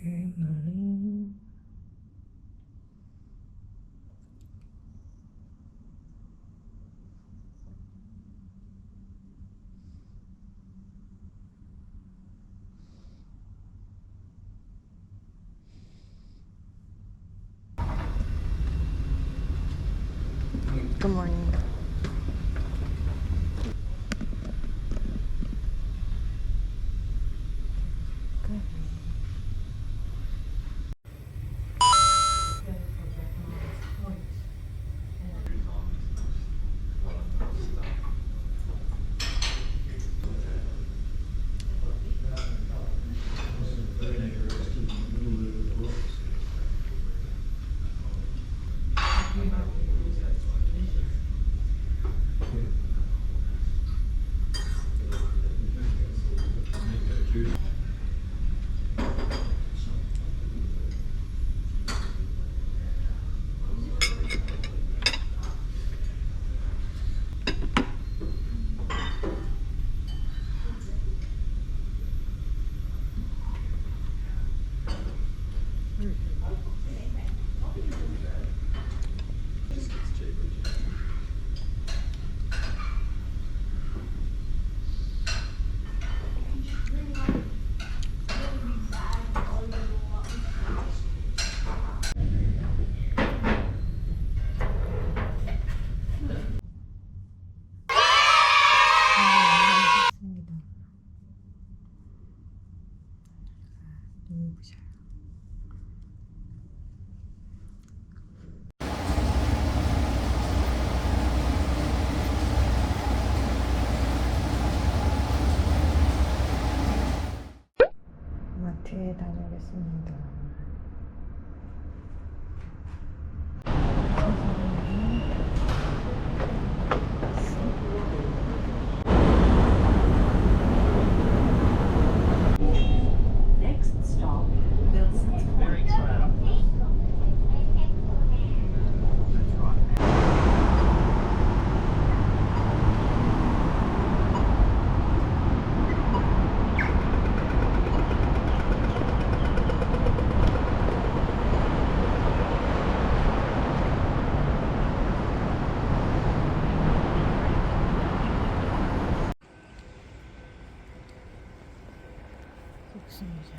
Good morning. Good morning. Good. 눈이 부셔요. 마트에 다녀오겠습니다. Next stop, Wilson's Point. 속수무자.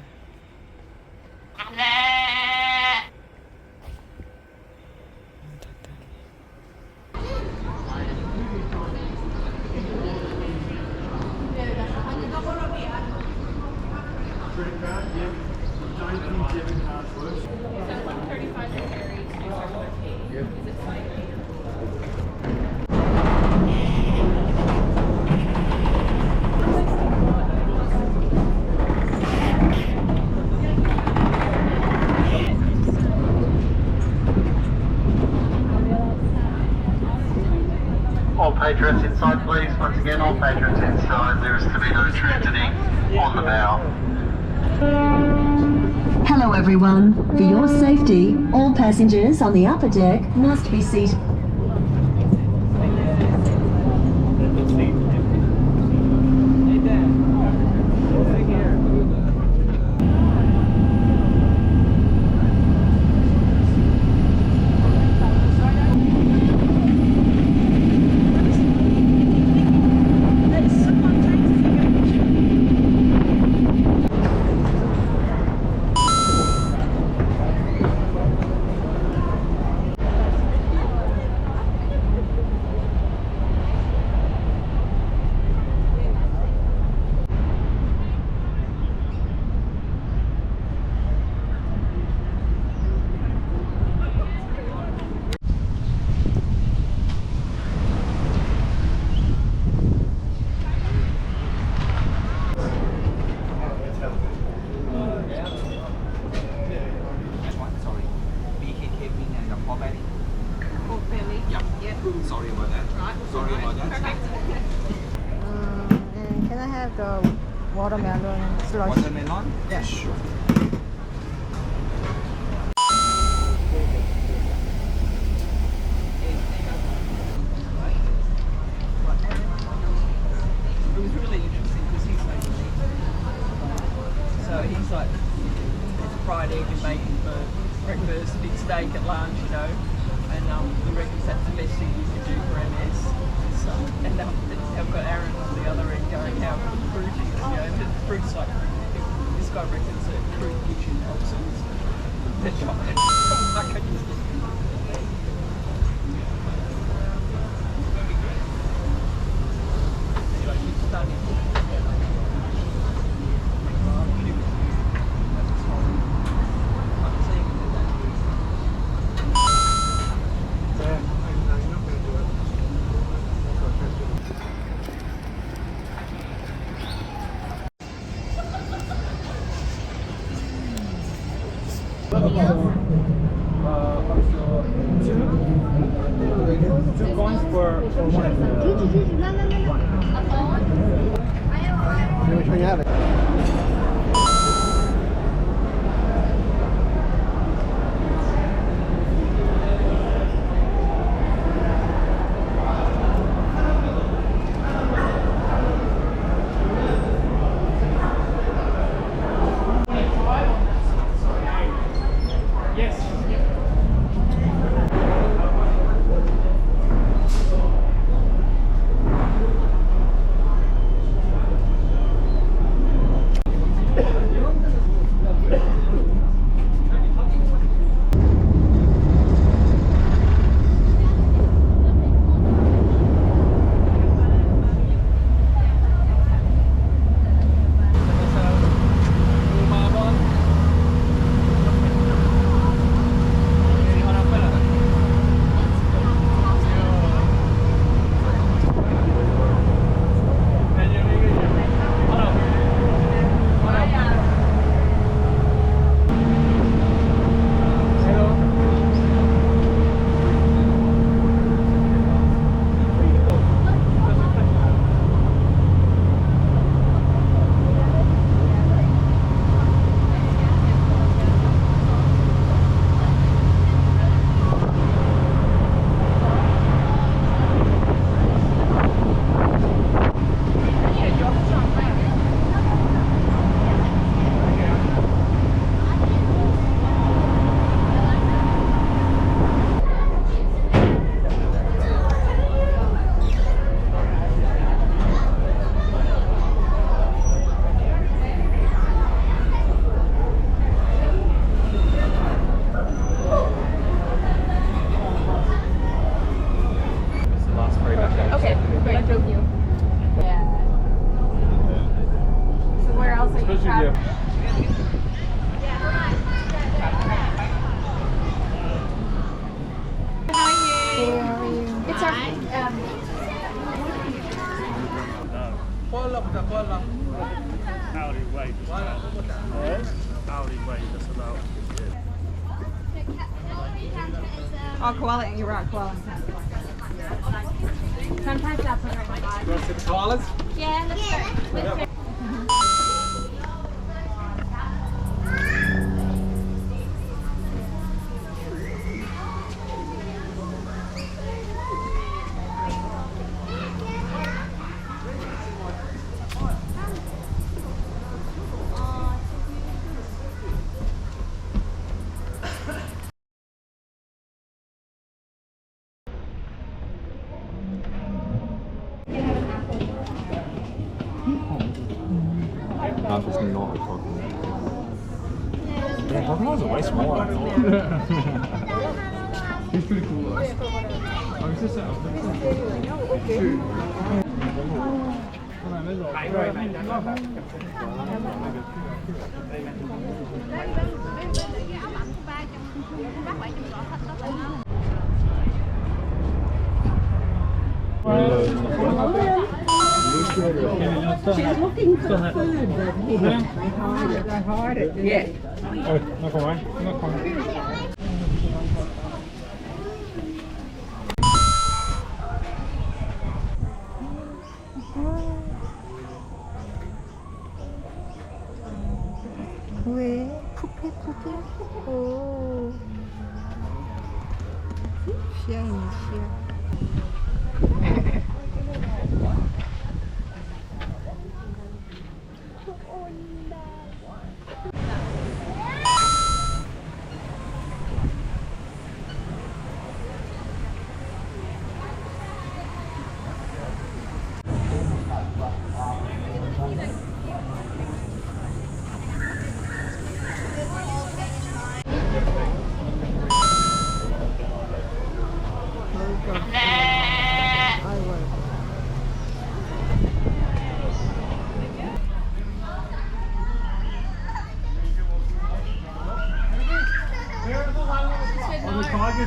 All patrons inside, please. Once again, all patrons inside. There is to be no tragedy on the bow. Hello everyone. For your safety, all passengers on the upper deck must be seated. Sorry. BKK wing and the pork belly. Pork belly. Yeah. Yep. Sorry about that. Right. Sorry about that. Perfect. And can I have the watermelon slush? Watermelon? Yeah. Sure. It was really interesting because he's like, so So he's like, it's a fried egg and bacon for breakfast, a big steak at lunch, you know, and he reckons that's the best thing you can do for MS. So, and I've got Aaron on the other end going, how good fruit is, you know, and fruit's like, this guy reckons that fruit gives you toxins. Anyway, she's stunning. Two coins for hourly wage. Hourly wage, that's about. Oh, koala, you're right, koala. Sometimes I'll put her in my bag. Want some koalas? Yeah, let's go. That is not a crocodile. Yeah, crocodiles are way smaller than I thought. He's pretty cool though. She's looking for food, but here, they hide it. Yeah. No comment, no comment. 왜? 푸페 푸페? 오. 시야이네 시야. A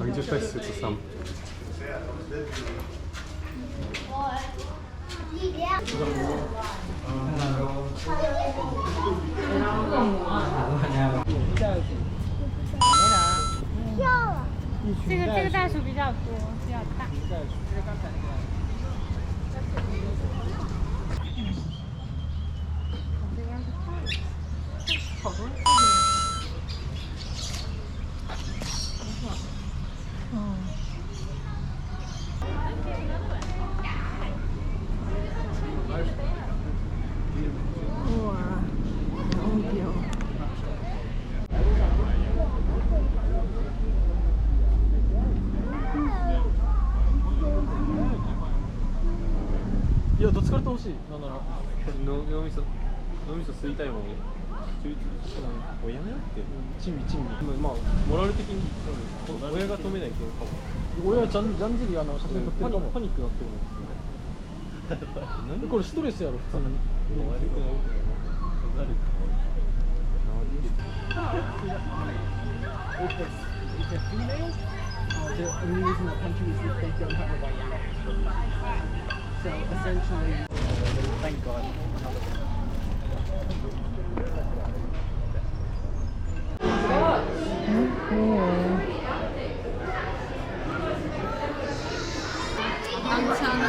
gdzie wszyscy to są?这个袋鼠比较多，比较大。いやどっちからと欲しいなんなら脳みそ吸いたいもんね。もうやめなって。珍味まあモラル的に親が止めないけんかも。俺はジャンジリ写真撮ってるかもパニックなってるもん。これストレスやろ普通にIf they're female, the only reason that country is if they don't have a white collar. So essentially, thank God. 남자는